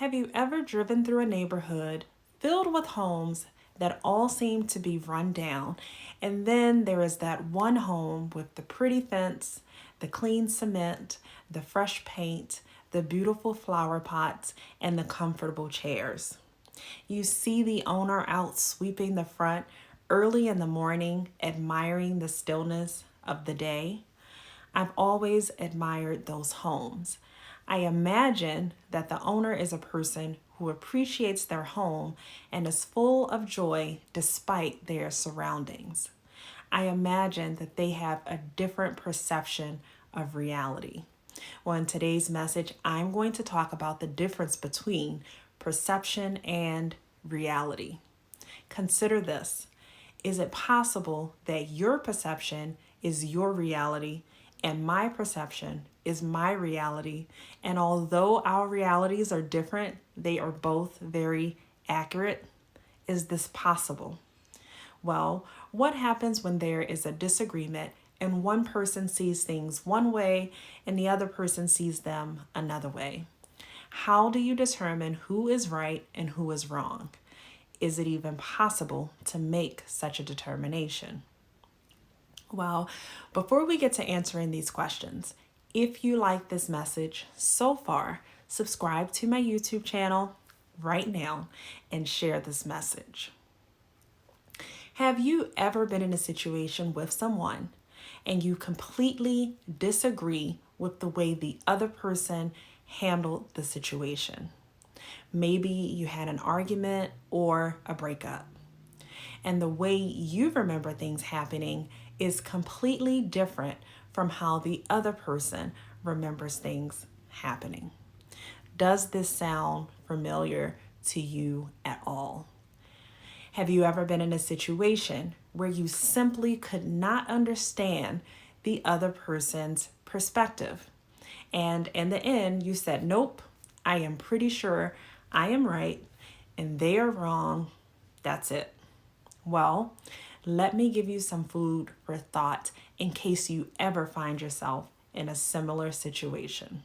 Have you ever driven through a neighborhood filled with homes that all seem to be run down? And then there is that one home with the pretty fence, the clean cement, the fresh paint, the beautiful flower pots, and the comfortable chairs. You see the owner out sweeping the front early in the morning, admiring the stillness of the day. I've always admired those homes. I imagine that the owner is a person who appreciates their home and is full of joy despite their surroundings. I imagine that they have a different perception of reality. Well, in today's message, I'm going to talk about the difference between perception and reality. Consider this. Is it possible that your perception is your reality and my perception is my reality? And although our realities are different, they are both very accurate. Is this possible? Well, what happens when there is a disagreement and one person sees things one way and the other person sees them another way? How do you determine who is right and who is wrong? Is it even possible to make such a determination? Well, before we get to answering these questions, if you like this message so far, subscribe to my YouTube channel right now and share this message. Have you ever been in a situation with someone and you completely disagree with the way the other person handled the situation? Maybe you had an argument or a breakup, and the way you remember things happening is completely different from how the other person remembers things happening. Does this sound familiar to you at all? Have you ever been in a situation where you simply could not understand the other person's perspective? And in the end, you said, nope, I am pretty sure I am right and they are wrong. That's it. Well, let me give you some food for thought in case you ever find yourself in a similar situation.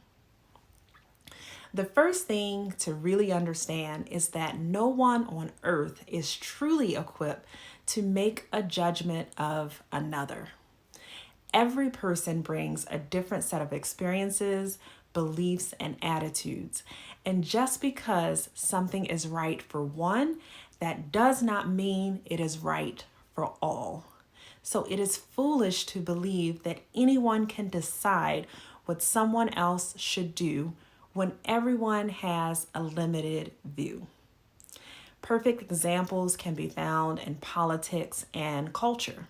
The first thing to really understand is that no one on earth is truly equipped to make a judgment of another. Every person brings a different set of experiences, beliefs, and attitudes. And just because something is right for one, that does not mean it is right for all. So it is foolish to believe that anyone can decide what someone else should do when everyone has a limited view. Perfect examples can be found in politics and culture.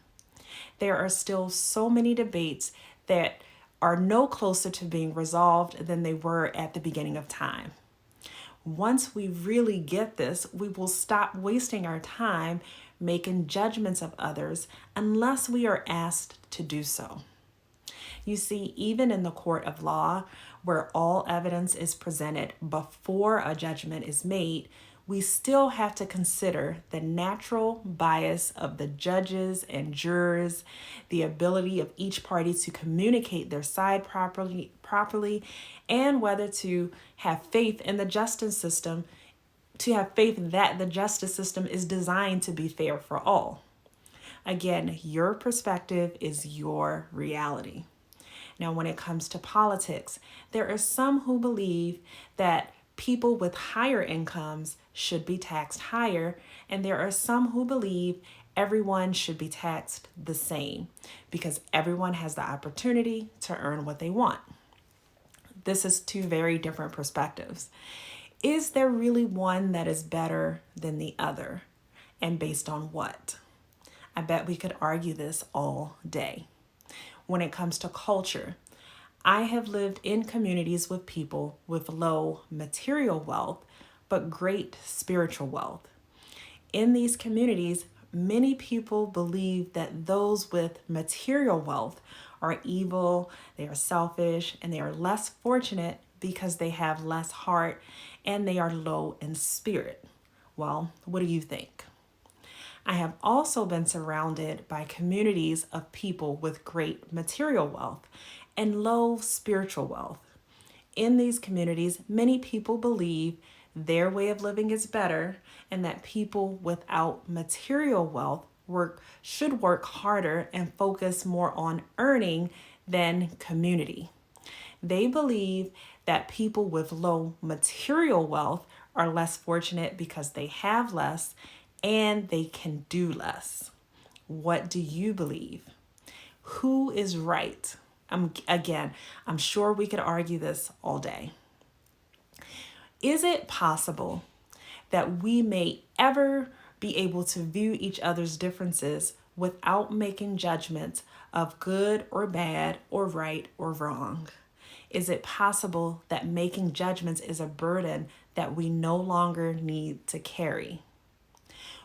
There are still so many debates that are no closer to being resolved than they were at the beginning of time. Once we really get this, we will stop wasting our time making judgments of others unless we are asked to do so. You see, even in the court of law, where all evidence is presented before a judgment is made, we still have to consider the natural bias of the judges and jurors, the ability of each party to communicate their side properly, and whether to have faith in the justice system, to have faith that the justice system is designed to be fair for all. Again, your perspective is your reality. Now, when it comes to politics, there are some who believe that people with higher incomes should be taxed higher, and there are some who believe everyone should be taxed the same because everyone has the opportunity to earn what they want. This is two very different perspectives. Is there really one that is better than the other? And based on what? I bet we could argue this all day. When it comes to culture, I have lived in communities with people with low material wealth, but great spiritual wealth. In these communities, many people believe that those with material wealth are evil, they are selfish, and they are less fortunate because they have less heart and they are low in spirit. Well, what do you think? I have also been surrounded by communities of people with great material wealth and low spiritual wealth. In these communities, many people believe their way of living is better and that people without material wealth should work harder and focus more on earning than community. They believe that people with low material wealth are less fortunate because they have less and they can do less. What do you believe? Who is right? I'm sure we could argue this all day. Is it possible that we may ever be able to view each other's differences without making judgments of good or bad or right or wrong? Is it possible that making judgments is a burden that we no longer need to carry?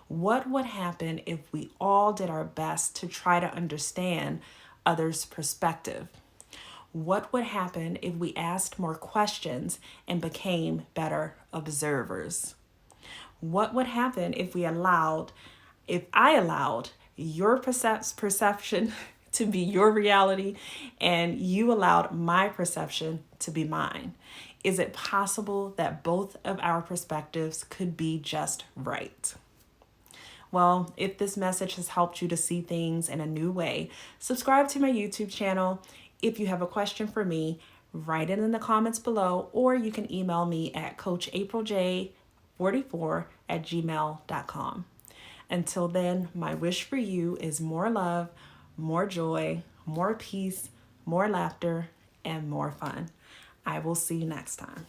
What would happen if we all did our best to try to understand others' perspective? What would happen if we asked more questions and became better observers? What would happen if I allowed your perception to be your reality and you allowed my perception to be mine? Is it possible that both of our perspectives could be just right? Well, if this message has helped you to see things in a new way, subscribe to my YouTube channel. If you have a question for me, write it in the comments below, or you can email me at coachapriljay44@gmail.com. Until then, my wish for you is more love, more joy, more peace, more laughter, and more fun. I will see you next time.